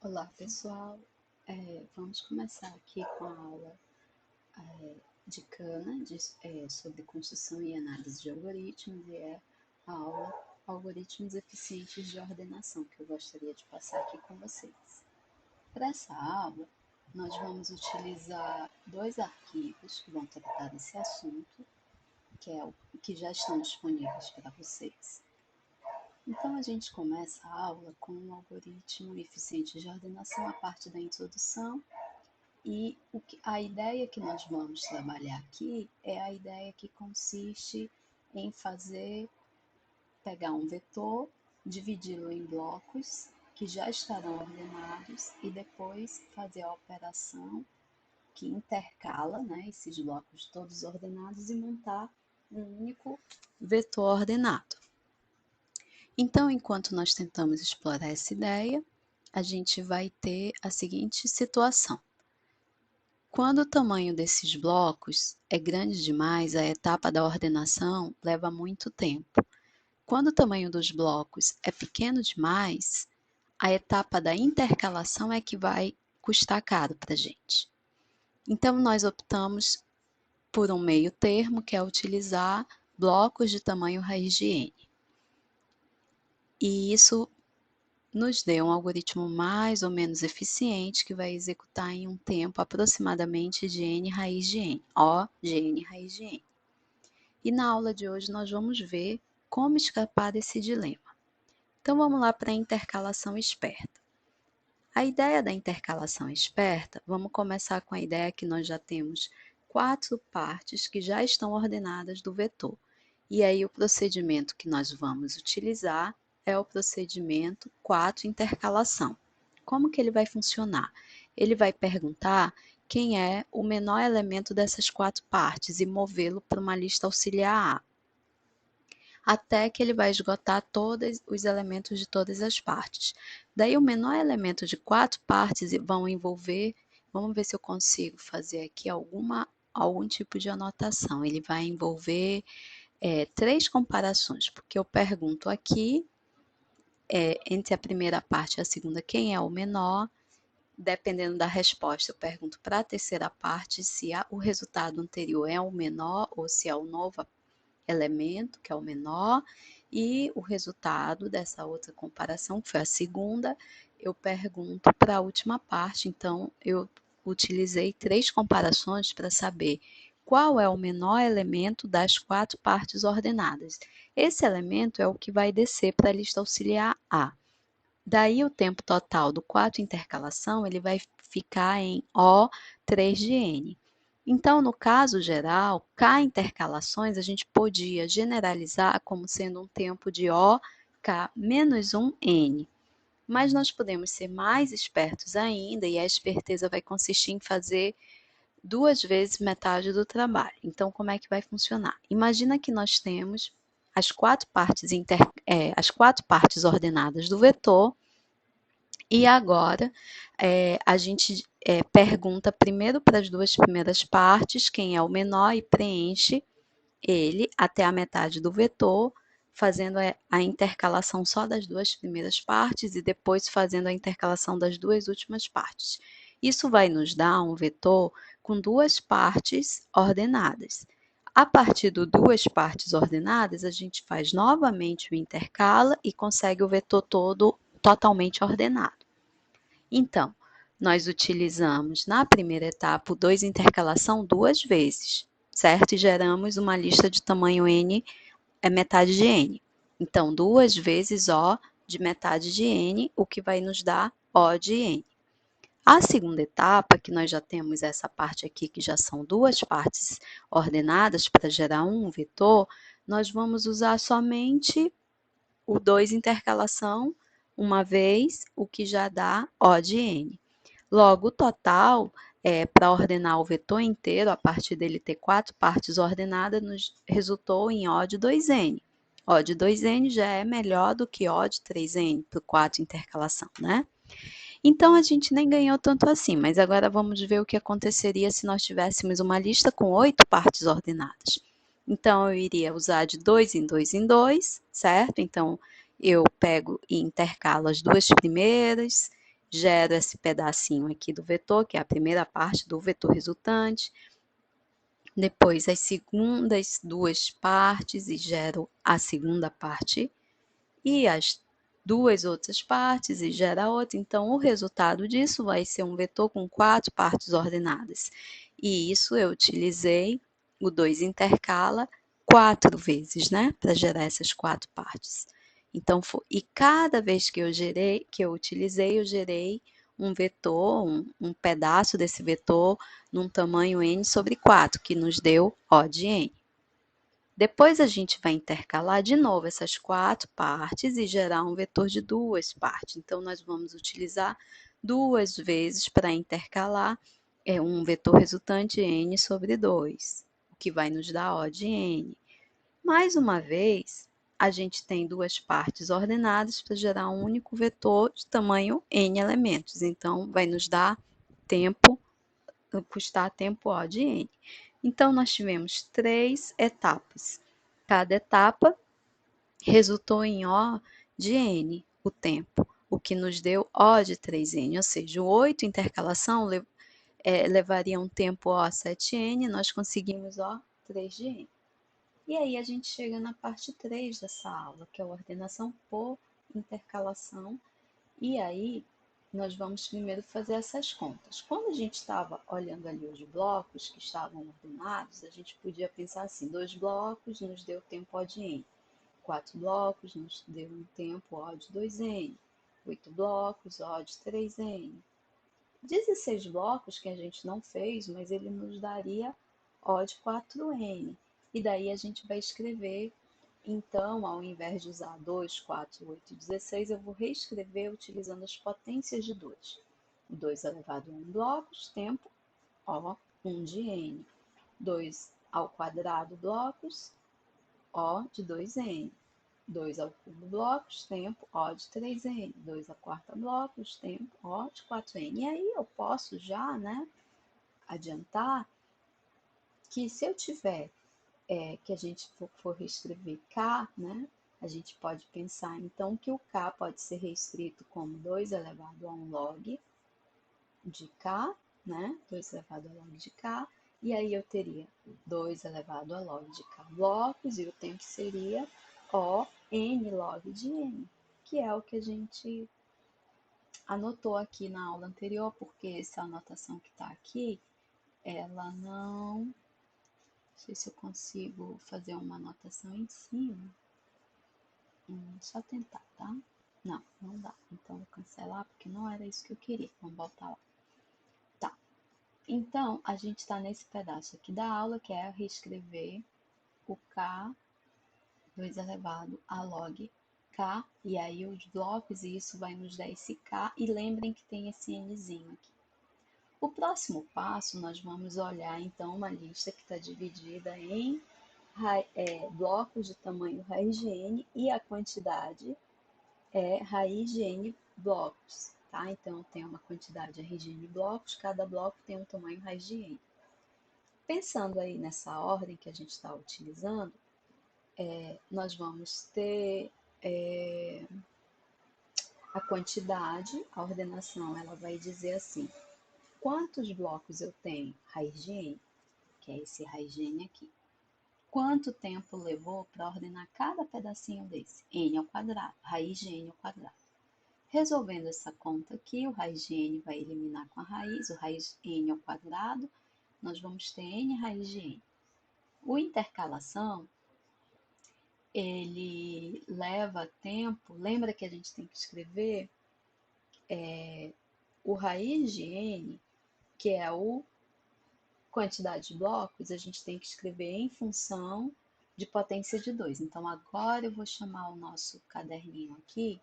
Olá pessoal, vamos começar aqui com a aula de Cana sobre construção e análise de algoritmos e a aula Algoritmos Eficientes de Ordenação que eu gostaria de passar aqui com vocês. Para essa aula, nós vamos utilizar dois arquivos que vão tratar desse assunto, que já estão disponíveis para vocês. Então, a gente começa a aula com um algoritmo eficiente de ordenação, a parte da introdução, e a ideia que nós vamos trabalhar aqui é a ideia que consiste em pegar um vetor, dividi-lo em blocos que já estarão ordenados e depois fazer a operação que intercala, esses blocos todos ordenados e montar um único vetor ordenado. Então, enquanto nós tentamos explorar essa ideia, a gente vai ter a seguinte situação. Quando o tamanho desses blocos é grande demais, a etapa da ordenação leva muito tempo. Quando o tamanho dos blocos é pequeno demais, a etapa da intercalação é que vai custar caro para a gente. Então, nós optamos por um meio termo, que é utilizar blocos de tamanho raiz de n. E isso nos deu um algoritmo mais ou menos eficiente que vai executar em um tempo aproximadamente de n raiz de n, O de n raiz de n. E na aula de hoje nós vamos ver como escapar desse dilema. Então vamos lá para a intercalação esperta. A ideia da intercalação esperta, vamos começar com a ideia que nós já temos 4 partes que já estão ordenadas do vetor. E aí o procedimento que nós vamos utilizar é o procedimento 4 intercalação. Como que ele vai funcionar? Ele vai perguntar quem é o menor elemento dessas 4 partes e movê-lo para uma lista auxiliar A, até que ele vai esgotar todos os elementos de todas as partes. Daí o menor elemento de 4 partes vão envolver, vamos ver se eu consigo fazer aqui algum tipo de anotação. Ele vai envolver 3 comparações, porque eu pergunto aqui, entre a primeira parte e a segunda, quem é o menor. Dependendo da resposta, eu pergunto para a terceira parte se o resultado anterior é o menor ou se é o novo elemento, que é o menor, e o resultado dessa outra comparação, que foi a segunda, eu pergunto para a última parte. Então, eu utilizei 3 comparações para saber qual é o menor elemento das 4 partes ordenadas. Esse elemento é o que vai descer para a lista auxiliar A. Daí, o tempo total do 4 intercalação, ele vai ficar em O3 de N. Então, no caso geral, K intercalações, a gente podia generalizar como sendo um tempo de OK menos 1N. Mas nós podemos ser mais espertos ainda, e a esperteza vai consistir em fazer 2 vezes metade do trabalho. Então, como é que vai funcionar? Imagina que nós temos as 4 partes ordenadas do vetor, e agora a gente pergunta primeiro para as 2 primeiras partes quem é o menor e preenche ele até a metade do vetor, fazendo a intercalação só das 2 primeiras partes e depois fazendo a intercalação das 2 últimas partes. Isso vai nos dar um vetor com 2 partes ordenadas. A partir de 2 partes ordenadas, a gente faz novamente o intercala e consegue o vetor todo totalmente ordenado. Então, nós utilizamos na primeira etapa o 2 intercalação 2 vezes, certo? E geramos uma lista de tamanho n, metade de n. Então, 2 vezes O de metade de n, o que vai nos dar O de n. A segunda etapa, que nós já temos essa parte aqui, que já são 2 partes ordenadas para gerar um vetor, nós vamos usar somente o 2 intercalação uma vez, o que já dá O de n. Logo, o total, para ordenar o vetor inteiro, a partir dele ter 4 partes ordenadas, nos resultou em O de 2n. O de 2n já é melhor do que O de 3n, por 4 intercalação, né? Então, a gente nem ganhou tanto assim, mas agora vamos ver o que aconteceria se nós tivéssemos uma lista com 8 partes ordenadas. Então, eu iria usar de 2 em 2 em 2, certo? Então, eu pego e intercalo as 2 primeiras, gero esse pedacinho aqui do vetor, que é a primeira parte do vetor resultante, depois as segundas duas partes e gero a segunda parte e as duas outras partes e gera outra. Então, o resultado disso vai ser um vetor com 4 partes ordenadas. E isso eu utilizei o 2 intercala 4 vezes, né? Para gerar essas 4 partes. Então, e cada vez que eu utilizei, eu gerei um vetor, um pedaço desse vetor num tamanho n sobre 4, que nos deu O de n. Depois a gente vai intercalar de novo essas 4 partes e gerar um vetor de 2 partes. Então, nós vamos utilizar 2 vezes para intercalar um vetor resultante n sobre 2, o que vai nos dar O de n. Mais uma vez, a gente tem 2 partes ordenadas para gerar um único vetor de tamanho n elementos. Então, vai nos dar tempo, custar tempo O de n. Então, nós tivemos 3 etapas. Cada etapa resultou em O de n, o tempo, o que nos deu O de 3n, ou seja, o 8 intercalação levaria um tempo O 7n, nós conseguimos O 3 de n. E aí a gente chega na parte 3 dessa aula, que é a ordenação por intercalação, e aí nós vamos primeiro fazer essas contas. Quando a gente estava olhando ali os blocos que estavam ordenados, a gente podia pensar assim, 2 blocos nos deu tempo O de n, 4 blocos nos deu um tempo O de 2n, 8 blocos O de 3n. 16 blocos que a gente não fez, mas ele nos daria O de 4n. E daí a gente vai escrever, então, ao invés de usar 2, 4, 8 e 16, eu vou reescrever utilizando as potências de 2. 2 elevado a 1 blocos, tempo O1 de n. 2 ao quadrado blocos, O de 2n. 2 ao cubo blocos, tempo O de 3n. 2 à quarta blocos, tempo O de 4n. E aí eu posso já, né, adiantar que se eu tiver, que a gente for reescrever K, né, a gente pode pensar então que o K pode ser reescrito como 2 elevado a 1 log de K, né, 2 elevado a log de K, e aí eu teria 2 elevado a log de K blocos, e o tempo seria O n log de n, que é o que a gente anotou aqui na aula anterior, porque essa anotação que está aqui, ela não sei se eu consigo fazer uma anotação em cima. Só tentar, tá? Não, não dá. Então, vou cancelar, porque não era isso que eu queria. Vamos voltar lá. Tá. Então, a gente está nesse pedaço aqui da aula, que é reescrever o K 2 elevado a log K, e aí os blocos, e isso vai nos dar esse K, e lembrem que tem esse Nzinho aqui. O próximo passo, nós vamos olhar, então, uma lista que está dividida em blocos de tamanho raiz de n, e a quantidade é raiz de n blocos, tá? Então, tem uma quantidade raiz de n blocos, cada bloco tem um tamanho raiz de n. Pensando aí nessa ordem que a gente está utilizando, nós vamos ter a quantidade, a ordenação, ela vai dizer assim, quantos blocos eu tenho? Raiz de n, que é esse raiz de n aqui. Quanto tempo levou para ordenar cada pedacinho desse? N ao quadrado, raiz de n ao quadrado. Resolvendo essa conta aqui, o raiz de n vai eliminar com a raiz, o raiz n ao quadrado, nós vamos ter n raiz de n. O intercalação, ele leva tempo, lembra que a gente tem que escrever o raiz de n, que é a quantidade de blocos, a gente tem que escrever em função de potência de 2. Então, agora eu vou chamar o nosso caderninho aqui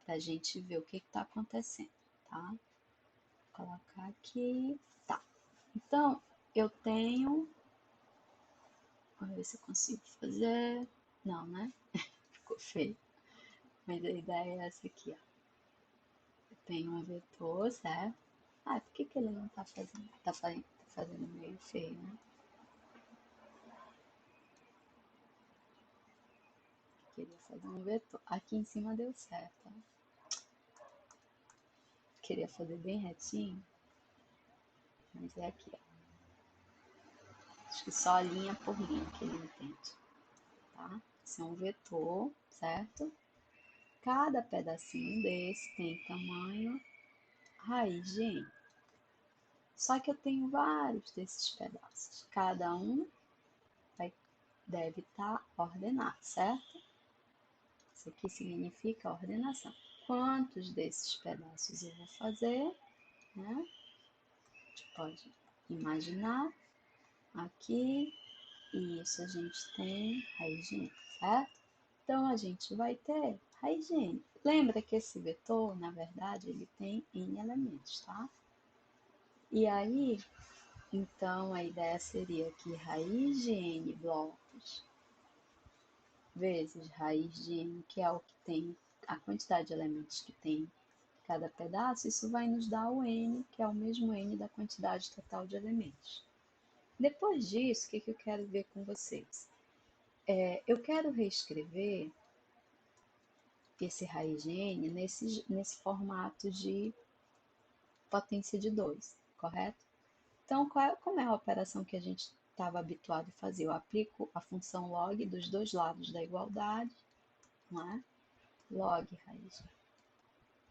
para a gente ver o que está acontecendo, tá? Vou colocar aqui, tá. Então, eu tenho, vamos ver se eu consigo fazer, não, né? Ficou feio. Mas a ideia é essa aqui, ó. Eu tenho um vetor, certo? Ah, por que ele não tá fazendo? Tá fazendo meio feio, né? Queria fazer um vetor. Aqui em cima deu certo, ó. queria fazer bem retinho, mas é aqui, ó. Acho que só linha por linha que ele entende, tá? Esse é um vetor, certo? Cada pedacinho desse tem tamanho raiz de n. Só que eu tenho vários desses pedaços. Cada um deve estar ordenado, certo? Isso aqui significa ordenação. Quantos desses pedaços eu vou fazer, né? A gente pode imaginar aqui, e isso a gente tem raiz de n, certo? Então, a gente vai ter raiz de n. Lembra que esse vetor, na verdade, ele tem n elementos, tá? E aí, então, a ideia seria que raiz de n blocos vezes raiz de n, que é o que tem, a quantidade de elementos que tem cada pedaço, isso vai nos dar o n, que é o mesmo n da quantidade total de elementos. Depois disso, o que eu quero ver com vocês? Eu quero reescrever esse raiz de n nesse formato de potência de 2, correto? Então, como é a operação que a gente estava habituado a fazer? Eu aplico a função log dos dois lados da igualdade, não é? Log raiz.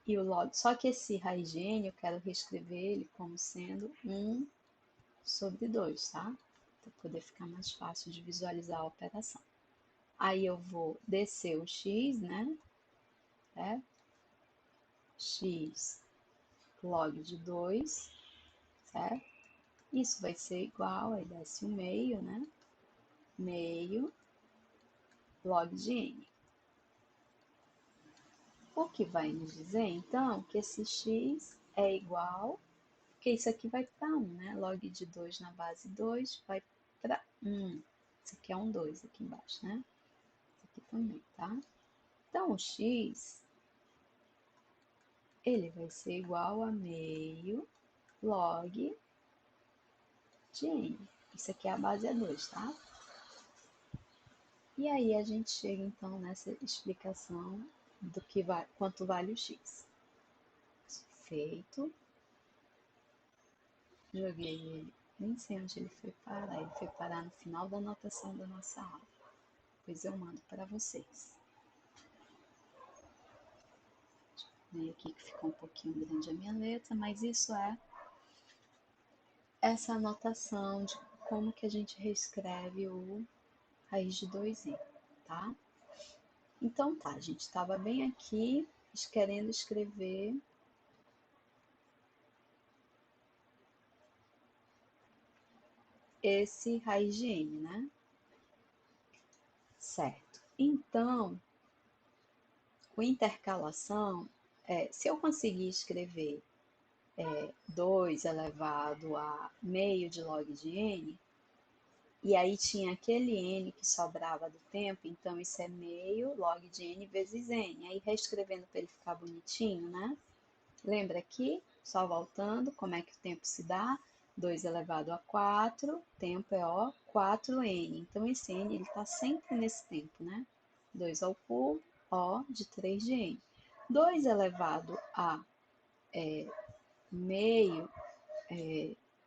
E o log, só que esse raiz de n eu quero reescrever ele como sendo 1 sobre 2, tá? Para poder ficar mais fácil de visualizar a operação. Aí eu vou descer o x, né? X log de 2, certo? Isso vai ser igual, aí desce o meio, né? Meio log de n. O que vai nos dizer, então, que esse x é igual, porque isso aqui vai para 1, né? Log de 2 na base 2 vai para 1. Isso aqui é um 2 aqui embaixo, né? Isso aqui também, tá? Então, o x, ele vai ser igual a meio log de n. Isso aqui é a base é 2, tá? E aí a gente chega então nessa explicação do que vai, quanto vale o x. Feito. Joguei ele, nem sei onde ele foi parar. Ele foi parar no final da anotação da nossa aula. Depois eu mando para vocês. Deixa eu ver aqui que ficou um pouquinho grande a minha letra, mas isso é essa anotação de como que a gente reescreve o raiz de 2n, tá? Então tá, a gente estava bem aqui querendo escrever esse raiz de n, né? Certo. Então, o intercalação, se eu conseguir escrever 2 elevado a meio de log de n, e aí tinha aquele n que sobrava do tempo, então isso é meio log de n vezes n. Aí reescrevendo para ele ficar bonitinho, né? Lembra aqui, só voltando, como é que o tempo se dá? 2 elevado a 4, tempo é 4n. Então, esse n está sempre nesse tempo, né? 2 ao cubo, O de 3 de n. 2 elevado a meio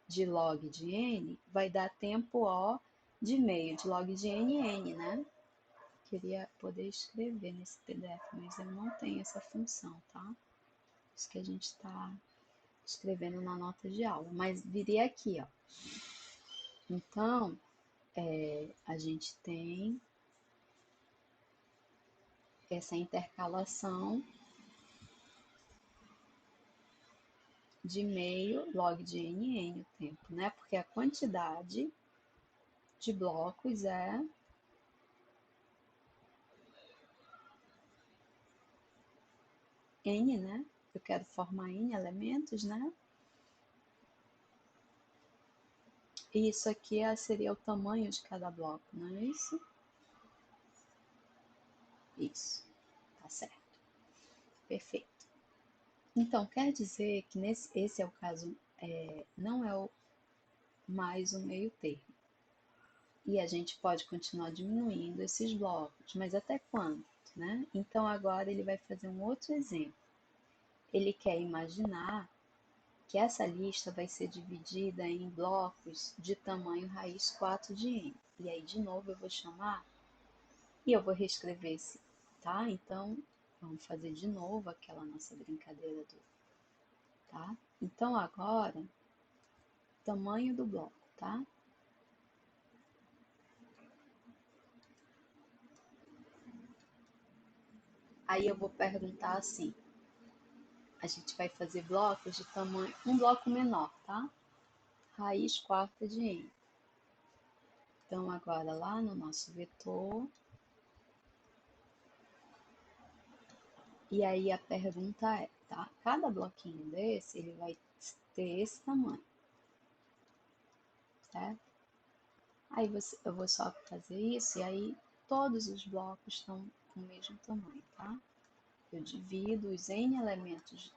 de log de n vai dar tempo O de meio de log de n, né? Queria poder escrever nesse PDF, mas eu não tenho essa função, tá? Isso que a gente está escrevendo na nota de aula, mas viria aqui, ó. Então, a gente tem essa intercalação de meio log de n o tempo, né? Porque a quantidade de blocos é n, né? Eu quero formar n elementos, né? E isso aqui seria o tamanho de cada bloco, não é isso? Isso, tá certo. Perfeito. Então, quer dizer que esse é o caso, não é mais o meio termo. E a gente pode continuar diminuindo esses blocos, mas até quando, né? Então, agora ele vai fazer um outro exemplo. ele quer imaginar que essa lista vai ser dividida em blocos de tamanho raiz 4 de n. E aí, de novo, eu vou chamar e eu vou reescrever esse, tá? Então, vamos fazer de novo aquela nossa brincadeira tá? Então, agora, tamanho do bloco, tá? Aí eu vou perguntar assim, a gente vai fazer blocos de tamanho, um bloco menor, tá? Raiz quarta de n. Então, agora lá no nosso vetor, e aí a pergunta é, tá? Cada bloquinho desse, ele vai ter esse tamanho, certo? Aí eu vou só fazer isso, e aí todos os blocos estão com o mesmo tamanho, tá? Eu divido os n elementos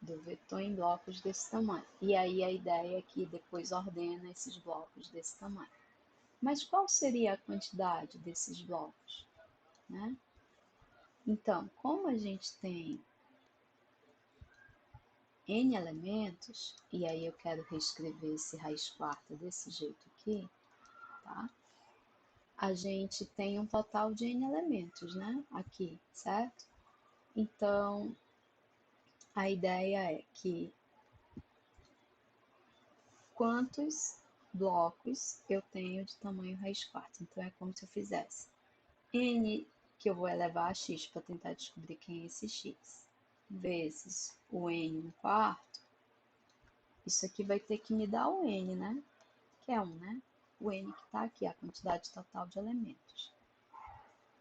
do vetor em blocos desse tamanho. E aí a ideia é que depois ordena esses blocos desse tamanho. Mas qual seria a quantidade desses blocos, né? Então, como a gente tem n elementos, e aí eu quero reescrever esse raiz quarta desse jeito aqui, tá? A gente tem um total de n elementos, né? Aqui, certo? Então, a ideia é que quantos blocos eu tenho de tamanho raiz quarta. Então, é como se eu fizesse n, que eu vou elevar a x para tentar descobrir quem é esse x, vezes o n no quarto. Isso aqui vai ter que me dar o n, né? Que é 1, né? O n que está aqui, a quantidade total de elementos.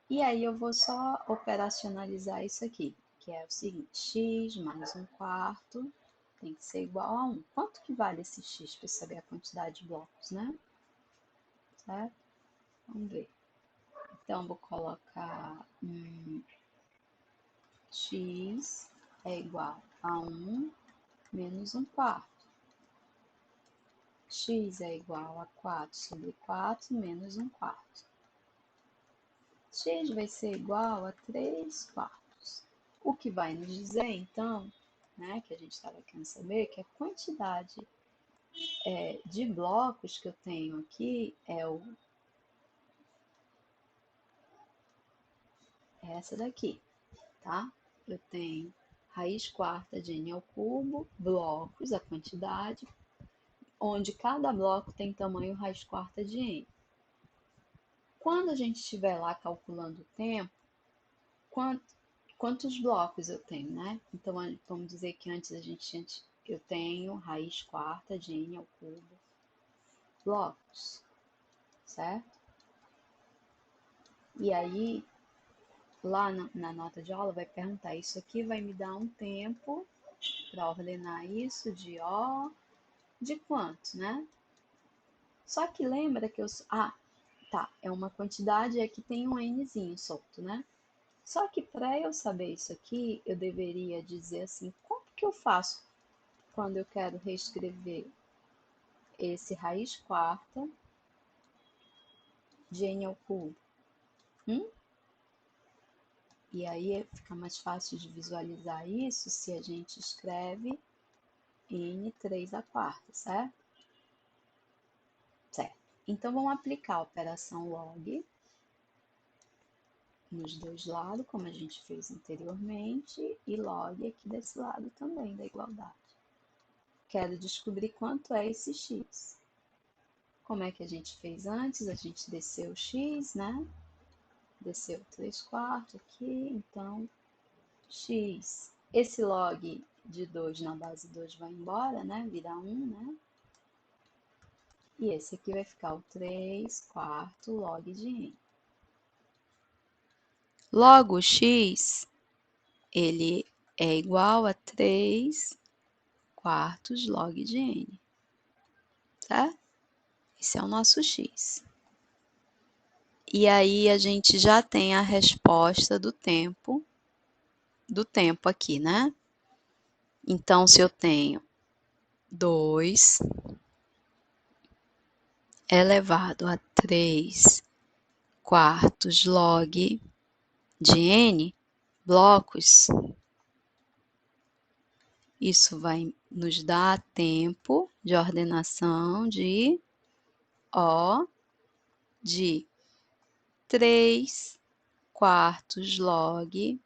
E aí eu vou só operacionalizar isso aqui, que é o seguinte, x mais 1/4 tem que ser igual a 1. Quanto que vale esse x para saber a quantidade de blocos, né? Certo? Vamos ver. Então, vou colocar x é igual a 1 menos 1/4. X é igual a 4/4 menos 1/4. X vai ser igual a 3/4. O que vai nos dizer, então, né, que a gente estava querendo saber, que a quantidade de blocos que eu tenho aqui é essa daqui, tá? Eu tenho raiz quarta de n ao cubo, blocos, a quantidade, onde cada bloco tem tamanho raiz quarta de n. Quando a gente estiver lá calculando o tempo, quantos blocos eu tenho, né? Então, vamos dizer que antes eu tenho raiz quarta de n ao cubo blocos, certo? E aí, lá na nota de aula vai perguntar, isso aqui vai me dar um tempo para ordenar isso de de quanto, né? Só que lembra que tá, é uma quantidade, aqui tem um nzinho solto, né? Só que para eu saber isso aqui, eu deveria dizer assim, como que eu faço quando eu quero reescrever esse raiz quarta de n ao cubo? E aí fica mais fácil de visualizar isso se a gente escreve n 3/4, certo? Certo. Então, vamos aplicar a operação log nos dois lados, como a gente fez anteriormente, e log aqui desse lado também, da igualdade. Quero descobrir quanto é esse x. Como é que a gente fez antes? A gente desceu o x, né? Desceu 3/4 aqui, então x. Esse log de 2 na base 2 vai embora, né? Vira 1, né? E esse aqui vai ficar o 3/4 log de n. Logo, x, ele é igual a 3/4 log de n, tá? Esse é o nosso x. E aí a gente já tem a resposta do tempo aqui, né? Então, se eu tenho 2 elevado a 3/4 log de n blocos, Isso vai nos dar tempo de ordenação de O de 3/4 log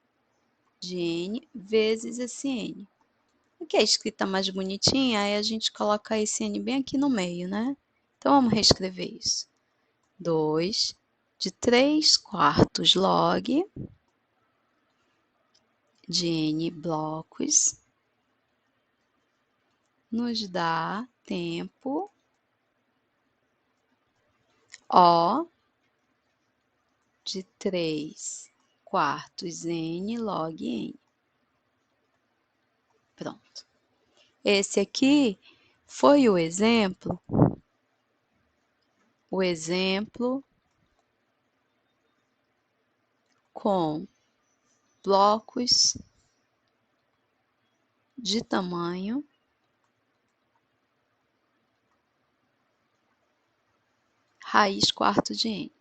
de N vezes esse N. Aqui a escrita mais bonitinha, aí a gente coloca esse N bem aqui no meio, né? Então, vamos reescrever isso. 2 de 3/4 log de N blocos nos dá tempo O de 3/4 N log N. Pronto. Esse aqui foi o exemplo com blocos de tamanho raiz quarto de N.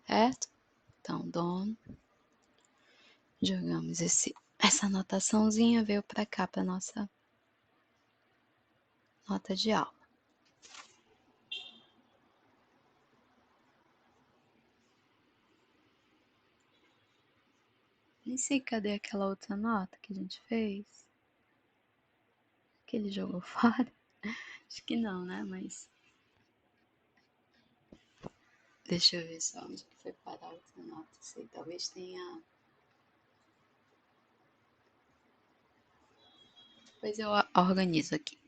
Certo? Então, jogamos essa anotaçãozinha, veio para cá, para nossa nota de aula. Nem sei cadê aquela outra nota que a gente fez. Que ele jogou fora? Acho que não, né? Mas deixa eu ver só onde que foi parar a outra nota. Sei, talvez tenha. Depois eu organizo aqui.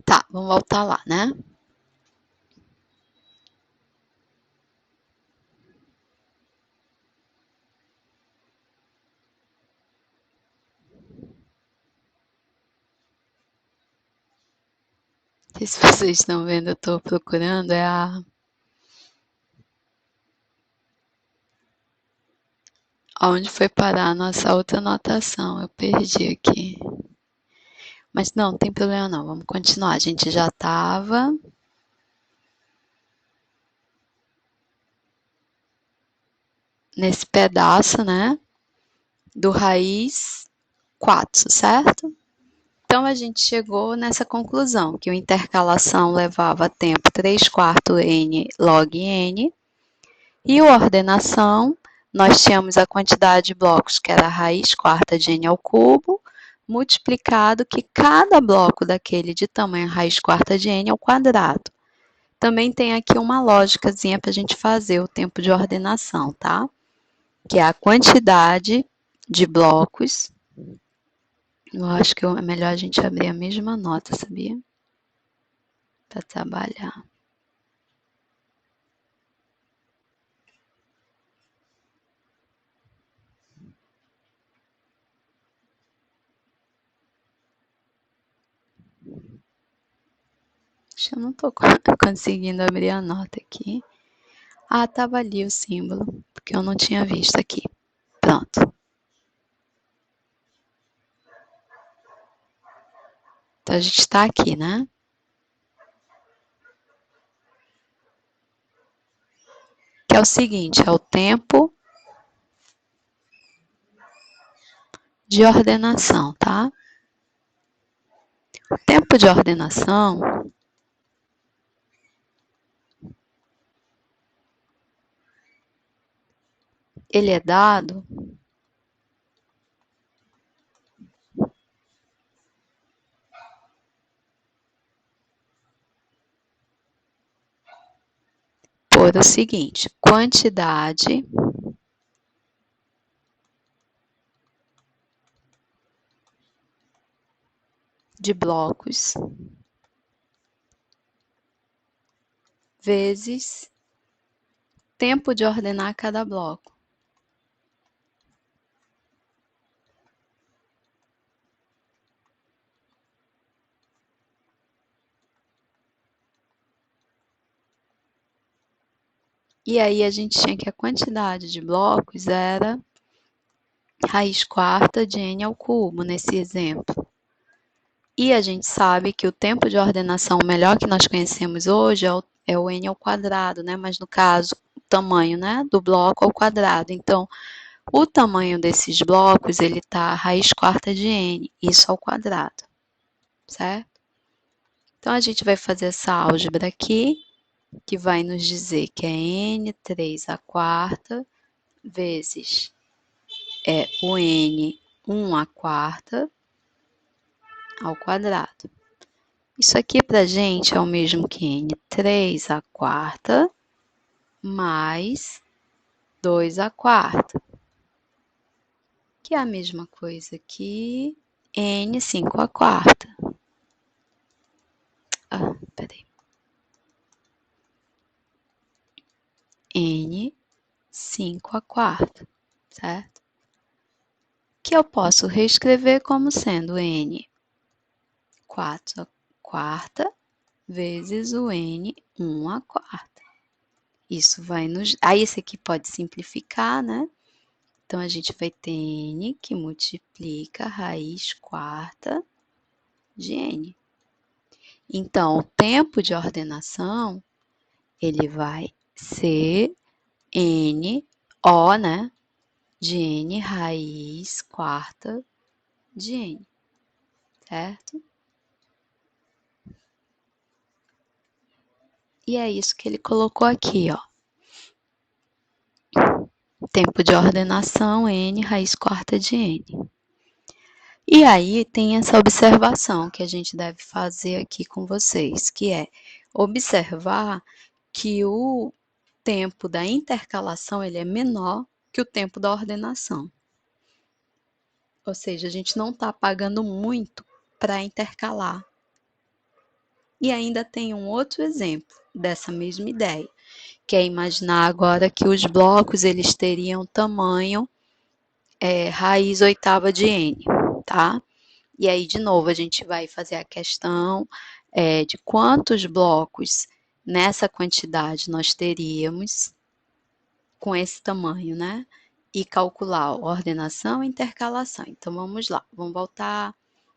Tá, vamos voltar lá, né? Não sei se vocês estão vendo, eu estou procurando, Onde foi parar a nossa outra anotação? Eu perdi aqui. Mas não tem problema não, vamos continuar. A gente já estava nesse pedaço, né? Do raiz 4, certo? Então, a gente chegou nessa conclusão, que a intercalação levava tempo 3/4 N log N, e a ordenação, nós tínhamos a quantidade de blocos, que era a raiz quarta de N ao cubo, multiplicado que cada bloco daquele de tamanho raiz quarta de N ao quadrado. Também tem aqui uma lógicazinha para a gente fazer o tempo de ordenação, tá? Que é a quantidade de blocos. Eu acho que é melhor a gente abrir a mesma nota, sabia? Para trabalhar. Acho que eu não estou conseguindo abrir a nota aqui. Ah, estava ali o símbolo, porque eu não tinha visto aqui. Pronto. Então, a gente está aqui, né? Que é o seguinte, é o tempo de ordenação, tá? O tempo de ordenação, ele é dado por o seguinte, quantidade de blocos vezes tempo de ordenar cada bloco. E aí a gente tinha que a quantidade de blocos era raiz quarta de n ao cubo, nesse exemplo. E a gente sabe que o tempo de ordenação melhor que nós conhecemos hoje é o n ao quadrado, né? Mas no caso, o tamanho, né, do bloco ao quadrado. Então, o tamanho desses blocos, ele está raiz quarta de n, isso ao quadrado, certo? Então, a gente vai fazer essa álgebra aqui, que vai nos dizer que é n3 à quarta vezes o n 1 à quarta ao quadrado. Isso aqui para a gente é o mesmo que n3 à quarta mais 2 à quarta, que é a mesma coisa que n5 à quarta. Peraí. n5 à quarta, certo? Que eu posso reescrever como sendo n4 à quarta vezes o n1 à quarta. Isso vai nos... Aí esse aqui pode simplificar, né? Então, a gente vai ter n que multiplica a raiz quarta de n. Então, o tempo de ordenação, ele vai ser n, O, né? De n raiz quarta de n, certo? E é isso que ele colocou aqui, ó. Tempo de ordenação, n raiz quarta de n. E aí tem essa observação que a gente deve fazer aqui com vocês, que é observar que o tempo da intercalação ele é menor que o tempo da ordenação. Ou seja, a gente não está pagando muito para intercalar. E ainda tem um outro exemplo dessa mesma ideia, que é imaginar agora que os blocos eles teriam tamanho raiz oitava de n, tá? E aí, de novo, a gente vai fazer a questão de quantos blocos nessa quantidade nós teríamos com esse tamanho, né? E calcular a ordenação e intercalação. Então, vamos lá. Vamos voltar.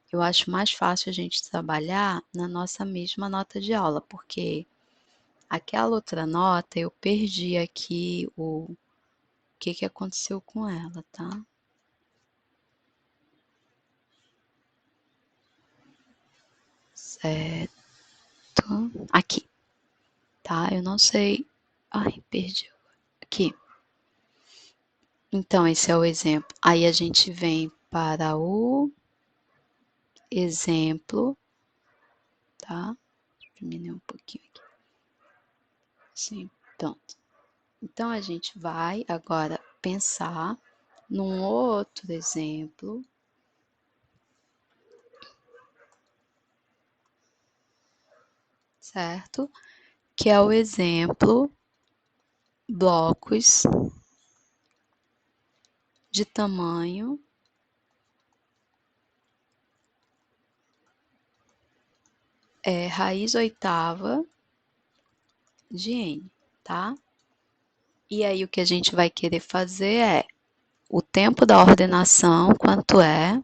Eu acho mais fácil a gente trabalhar na nossa mesma nota de aula, porque aquela outra nota eu perdi aqui o que aconteceu com ela, tá? Certo. Aqui, tá? Eu não sei. Ai, perdi. Aqui. Então, esse é o exemplo. Aí a gente vem para o exemplo, tá? Deixa eu diminuir um pouquinho aqui. Sim, pronto. Então, a gente vai agora pensar num outro exemplo. Certo? Que é o exemplo blocos de tamanho raiz oitava de n, tá? E aí o que a gente vai querer fazer é o tempo da ordenação, quanto é,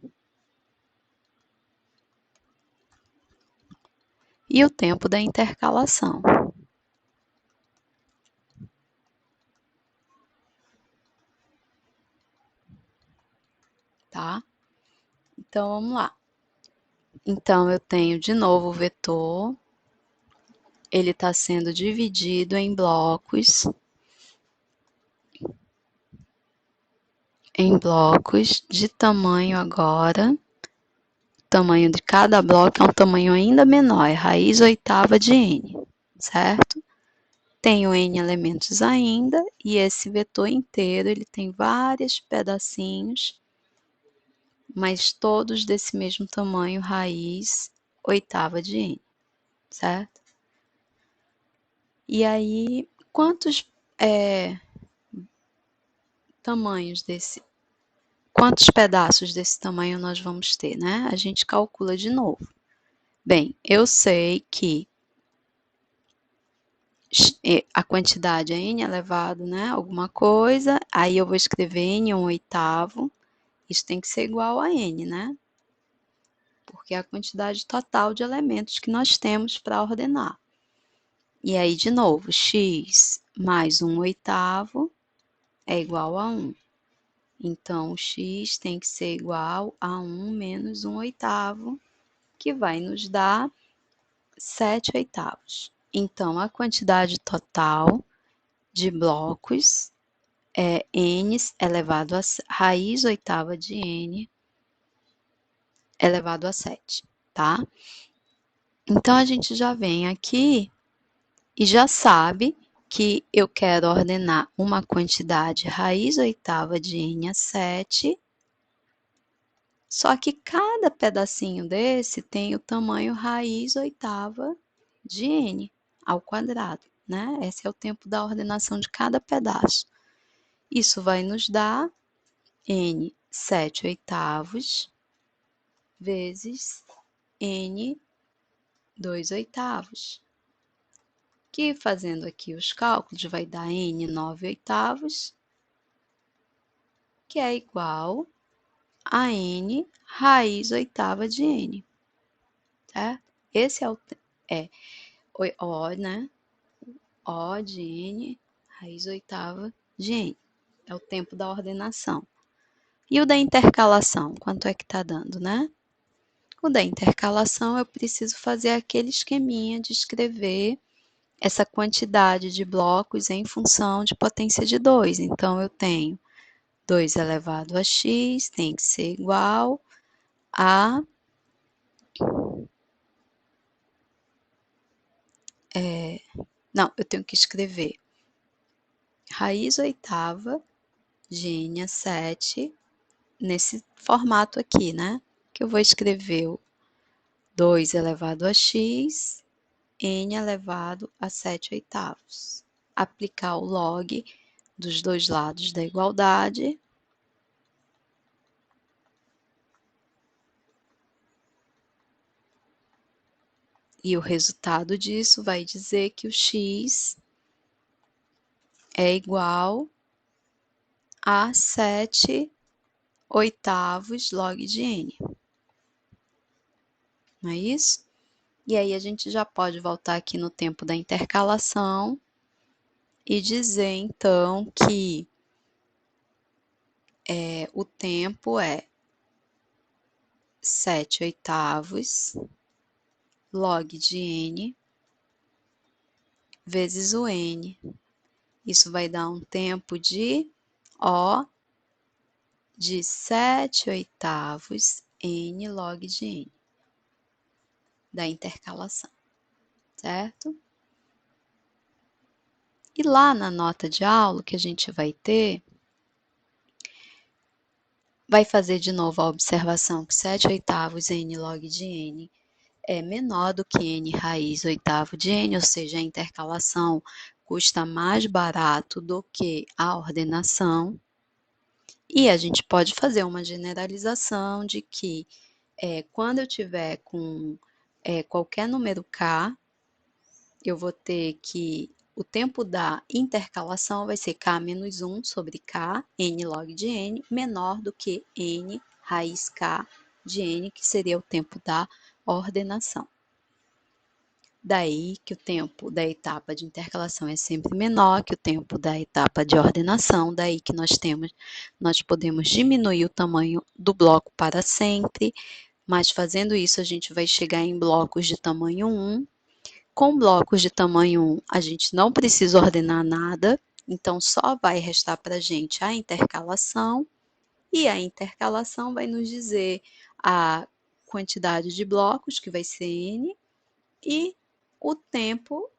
e o tempo da intercalação. Tá? Então, vamos lá. Então, eu tenho de novo o vetor, ele está sendo dividido em blocos de tamanho agora. O tamanho de cada bloco é um tamanho ainda menor, é raiz oitava de n, certo? Tenho n elementos ainda, e esse vetor inteiro ele tem vários pedacinhos, mas todos desse mesmo tamanho, raiz oitava de n, certo? E aí, quantos quantos pedaços desse tamanho nós vamos ter, né? A gente calcula de novo. Bem, eu sei que a quantidade é n elevado, né, alguma coisa, aí eu vou escrever n 1/8, isso tem que ser igual a n, né? Porque é a quantidade total de elementos que nós temos para ordenar. E aí, de novo, x mais 1/8 é igual a 1. Então, x tem que ser igual a 1 menos 1/8, que vai nos dar 7/8. Então, a quantidade total de blocos é n elevado a raiz oitava de n elevado a 7, tá? Então, a gente já vem aqui e já sabe que eu quero ordenar uma quantidade raiz oitava de n a 7, só que cada pedacinho desse tem o tamanho raiz oitava de n ao quadrado, né? Esse é o tempo da ordenação de cada pedaço. Isso vai nos dar n 7/8 vezes n 2/8, que fazendo aqui os cálculos vai dar n 9/8, que é igual a n raiz oitava de n, certo? Esse é o O, né? O de n raiz oitava de n. É o tempo da ordenação. E o da intercalação, quanto é que está dando, né? O da intercalação, eu preciso fazer aquele esqueminha de escrever essa quantidade de blocos em função de potência de 2. Então, eu tenho 2 elevado a x tem que ser igual a não, eu tenho que escrever raiz oitava de n a 7 nesse formato aqui, né? Que eu vou escrever o 2 elevado a x, n elevado a 7/8. Aplicar o log dos dois lados da igualdade. E o resultado disso vai dizer que o x é igual a 7/8 log de n. Não é isso? E aí a gente já pode voltar aqui no tempo da intercalação e dizer, então, que o tempo é 7/8 log de n vezes o n. Isso vai dar um tempo de O de 7/8 n log de n, da intercalação, certo? E lá na nota de aula que a gente vai ter, vai fazer de novo a observação que 7/8 n log de n é menor do que n raiz oitavo de n, ou seja, a intercalação custa mais barato do que a ordenação. E a gente pode fazer uma generalização de que quando eu tiver com qualquer número k, eu vou ter que o tempo da intercalação vai ser k menos 1 sobre k, n log de n, menor do que n raiz k de n, que seria o tempo da ordenação. Daí que o tempo da etapa de intercalação é sempre menor que o tempo da etapa de ordenação, daí que nós podemos diminuir o tamanho do bloco para sempre, mas fazendo isso a gente vai chegar em blocos de tamanho 1. Com blocos de tamanho 1, a gente não precisa ordenar nada, então só vai restar para a gente a intercalação, e a intercalação vai nos dizer a quantidade de blocos, que vai ser n, e o tempo,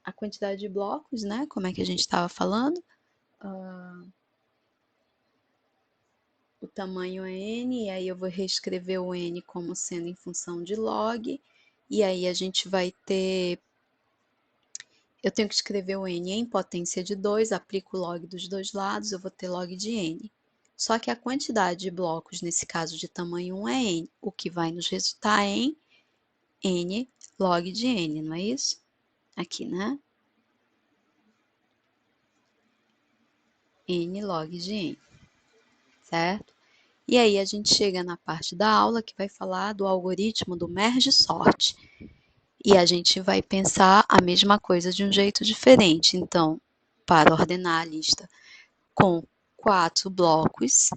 a quantidade de blocos, né? Como é que a gente estava falando? O tamanho é n, e aí eu vou reescrever o n como sendo em função de log, e aí a gente vai ter... Eu tenho que escrever o n em potência de 2, aplico o log dos dois lados, eu vou ter log de n. Só que a quantidade de blocos, nesse caso de tamanho 1, é n, o que vai nos resultar em n log de n, não é isso? Aqui, né? n log de n, certo? E aí a gente chega na parte da aula que vai falar do algoritmo do merge sort. E a gente vai pensar a mesma coisa de um jeito diferente. Então, para ordenar a lista com 4 blocos,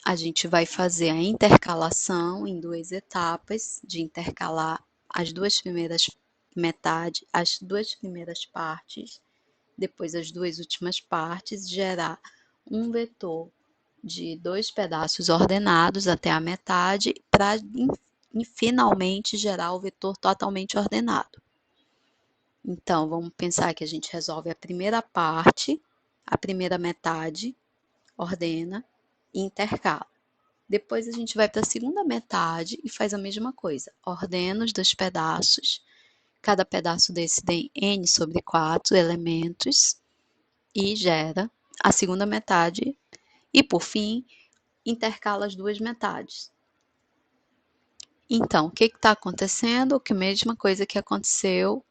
a gente vai fazer a intercalação em 2 etapas, de intercalar as 2 primeiras metades, as 2 primeiras partes, depois as 2 últimas partes, gerar um vetor de 2 pedaços ordenados até a metade, para finalmente gerar o vetor totalmente ordenado. Então, vamos pensar que a gente resolve a primeira parte, a primeira metade, ordena e intercala. Depois a gente vai para a segunda metade e faz a mesma coisa. Ordena os 2 pedaços. Cada pedaço desse tem n sobre 4 elementos e gera a segunda metade. E, por fim, intercala as 2 metades. Então, o que está acontecendo? A mesma coisa que aconteceu.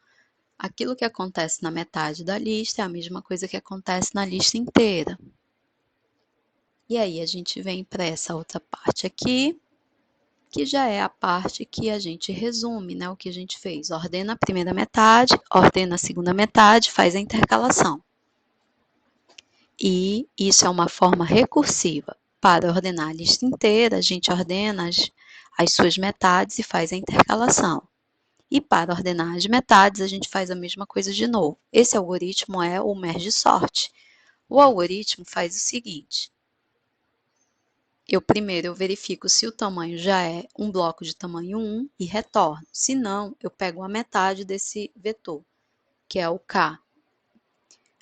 Aquilo que acontece na metade da lista é a mesma coisa que acontece na lista inteira. E aí a gente vem para essa outra parte aqui, que já é a parte que a gente resume, né, o que a gente fez. Ordena a primeira metade, ordena a segunda metade, faz a intercalação. E isso é uma forma recursiva. Para ordenar a lista inteira, a gente ordena as suas metades e faz a intercalação. E para ordenar as metades, a gente faz a mesma coisa de novo. Esse algoritmo é o merge sort. O algoritmo faz o seguinte: primeiro eu verifico se o tamanho já é um bloco de tamanho 1 e retorno. Se não, eu pego a metade desse vetor, que é o k.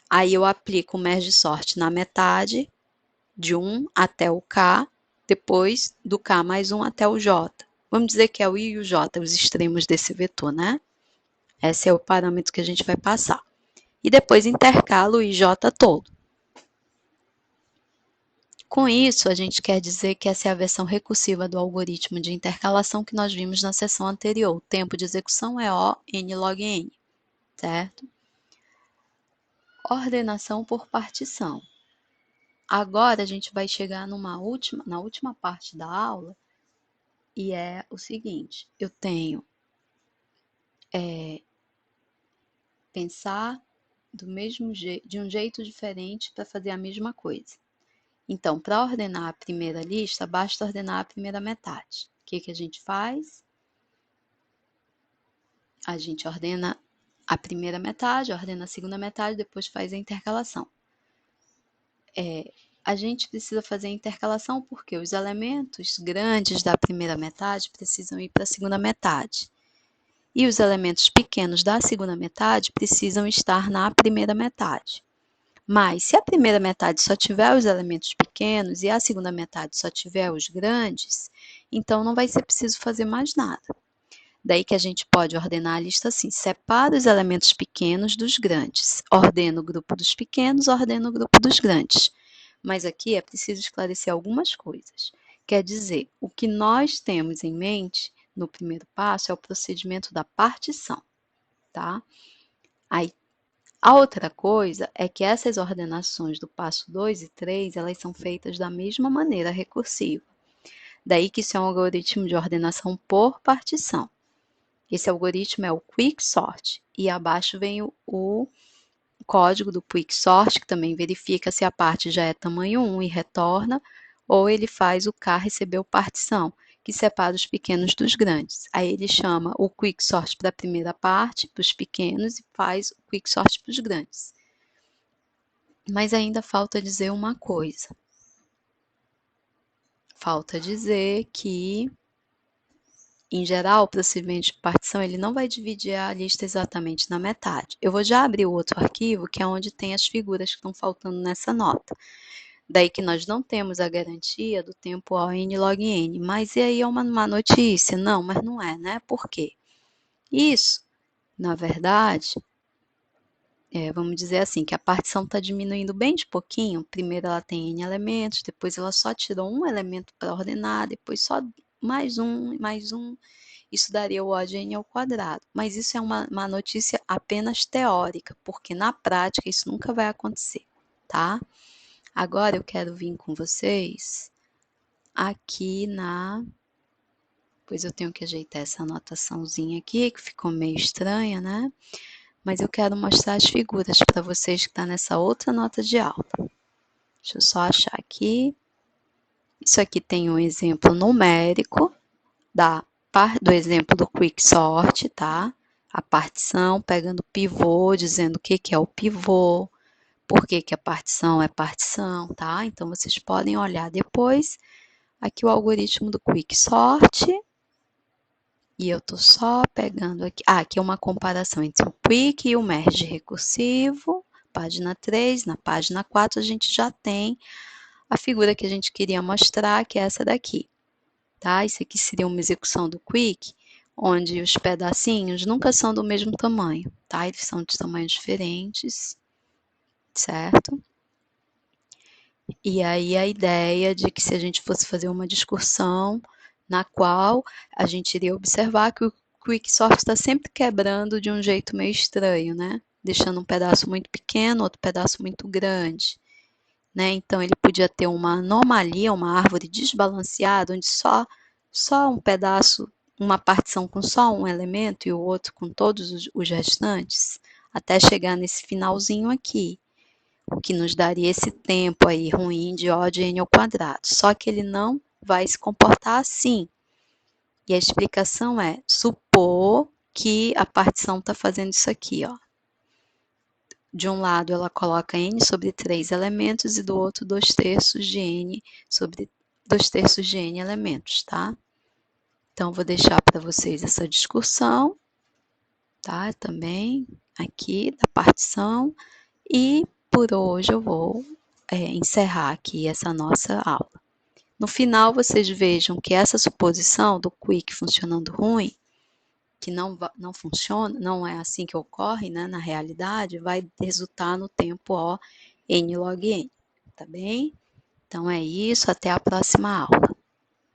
Aí eu aplico o merge sort na metade, de 1 até o k, depois do k mais 1 até o j. Vamos dizer que é o i e o j, os extremos desse vetor, né? Esse é o parâmetro que a gente vai passar. E depois intercalo o ij todo. Com isso, a gente quer dizer que essa é a versão recursiva do algoritmo de intercalação que nós vimos na sessão anterior. O tempo de execução é O n log n, certo? Ordenação por partição. Agora a gente vai chegar na última parte da aula, e é o seguinte: eu tenho pensar de um jeito diferente para fazer a mesma coisa. Então, para ordenar a primeira lista, basta ordenar a primeira metade. O que a gente faz? A gente ordena a primeira metade, ordena a segunda metade, depois faz a intercalação. A gente precisa fazer a intercalação porque os elementos grandes da primeira metade precisam ir para a segunda metade. E os elementos pequenos da segunda metade precisam estar na primeira metade. Mas, se a primeira metade só tiver os elementos pequenos e a segunda metade só tiver os grandes, então não vai ser preciso fazer mais nada. Daí que a gente pode ordenar a lista assim: separa os elementos pequenos dos grandes, ordena o grupo dos pequenos, ordena o grupo dos grandes. Mas aqui é preciso esclarecer algumas coisas. Quer dizer, o que nós temos em mente no primeiro passo é o procedimento da partição, tá? Aí, a outra coisa é que essas ordenações do passo 2 e 3, elas são feitas da mesma maneira recursiva. Daí que isso é um algoritmo de ordenação por partição. Esse algoritmo é o Quicksort, e abaixo vem o código do Quicksort, que também verifica se a parte já é tamanho 1 e retorna, ou ele faz o k recebeu partição, que separa os pequenos dos grandes. Aí ele chama o Quicksort para a primeira parte, para os pequenos, e faz o Quicksort para os grandes. Mas ainda falta dizer uma coisa. Falta dizer que, em geral, o procedimento de partição ele não vai dividir a lista exatamente na metade. Eu vou já abrir o outro arquivo, que é onde tem as figuras que estão faltando nessa nota. Daí que nós não temos a garantia do tempo O n log n. Mas e aí é uma má notícia? Não, mas não é, né? Por quê? Isso, na verdade, vamos dizer assim, que a partição está diminuindo bem de pouquinho. Primeiro ela tem n elementos, depois ela só tirou um elemento para ordenar, depois só mais um, mais um. Isso daria o O de n ao quadrado. Mas isso é uma notícia apenas teórica, porque na prática isso nunca vai acontecer, tá? Agora eu quero vir com vocês aqui pois eu tenho que ajeitar essa anotaçãozinha aqui, que ficou meio estranha, né? Mas eu quero mostrar as figuras para vocês que está nessa outra nota de aula. Deixa eu só achar aqui. Isso aqui tem um exemplo numérico do exemplo do Quicksort, tá? A partição, pegando o pivô, dizendo o que é o pivô, por que a partição é partição, tá? Então, vocês podem olhar depois aqui o algoritmo do Quicksort. E eu tô só pegando aqui. Aqui é uma comparação entre o Quick e o Merge recursivo. Página 3. Na página 4, a gente já tem a figura que a gente queria mostrar, que é essa daqui. Tá? Isso aqui seria uma execução do Quick, onde os pedacinhos nunca são do mesmo tamanho, tá? Eles são de tamanhos diferentes, certo? E aí a ideia de que se a gente fosse fazer uma discussão na qual a gente iria observar que o Quicksort está sempre quebrando de um jeito meio estranho, né? Deixando um pedaço muito pequeno, outro pedaço muito grande. Né? Então ele podia ter uma anomalia, uma árvore desbalanceada, onde só um pedaço, uma partição com só um elemento e o outro com todos os restantes, até chegar nesse finalzinho aqui, o que nos daria esse tempo aí ruim de O de n ao quadrado. Só que ele não vai se comportar assim. E a explicação é supor que a partição está fazendo isso aqui, ó. De um lado, ela coloca n sobre 3 elementos e do outro 2/3 de n sobre 2/3 de n elementos, tá? Então, vou deixar para vocês essa discussão, tá? Também aqui da partição. E por hoje eu vou encerrar aqui essa nossa aula. No final, vocês vejam que essa suposição do Quick funcionando ruim, que não funciona, não é assim que ocorre, né, na realidade, vai resultar no tempo O n log n, tá bem? Então é isso, até a próxima aula.